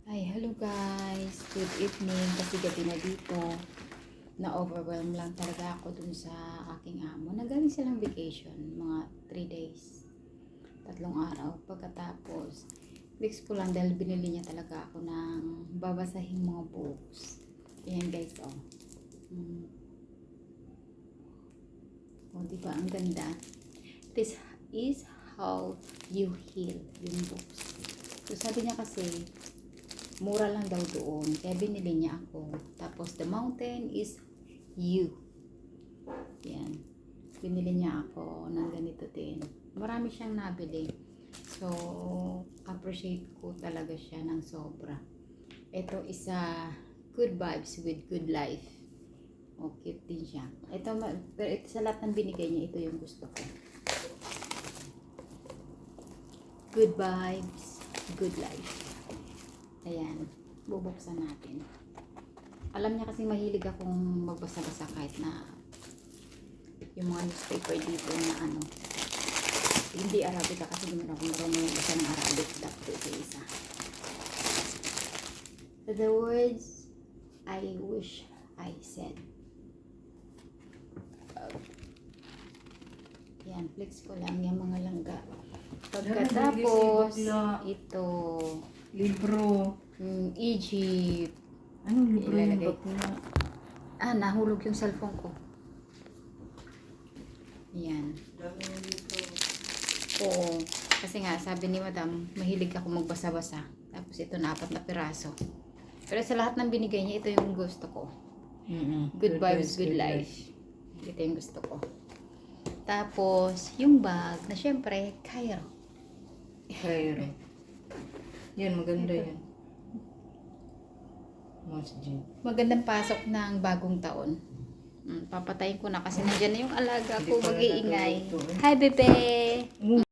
Hi, hello guys. Good evening. Kasi gabi na dito. Na-overwhelm lang talaga ako dun sa aking amo. Nagaling silang vacation, mga 3 days. 3 araw. Pagkatapos, fix ko lang dahil binili niya talaga ako ng babasahing mga books. Ayan guys, oh. Oh, diba? Ang ganda. This is how you heal yung books. So, sabi niya kasi, mura lang daw doon. Kaya binili niya ako. Tapos, the mountain is you. Yan. Binili niya ako ng ganito din. Marami siyang nabili. So, appreciate ko talaga siya ng sobra. Ito isa good vibes with good life. O, cute din siya. Pero ito sa lahat ng binigay niya, ito yung gusto ko. Good vibes, good life. Ayan, bubuksan natin. Alam niya kasi mahilig akong magbasa-basa kahit na yung mga newspaper dito na ano. Hindi Arabic kasi hindi mo ako marunong magbasa ng Arabic. Dapat ito isa. The words I wish I said. Yan, flex ko lang yung mga langga. Pagkatapos, ito Libro. Egypt. Anong libro yung Ilalagay. bakla? Nahulog yung cellphone ko. Yan. Dami ng libro. Oo. Kasi nga, sabi ni madam, mahilig ako magbasa-basa. Tapos ito na 4 na piraso. Pero sa lahat ng binigay niya, ito yung gusto ko. Good vibes, good life. Ito yung gusto ko. Tapos, yung bag na syempre, Cairo. Cairo. Yan, maganda yan. Masjid. Magandang pasok ng bagong taon. Papatayin ko na kasi nandiyan na yung alaga ko mag-iingay. Hi, bebe!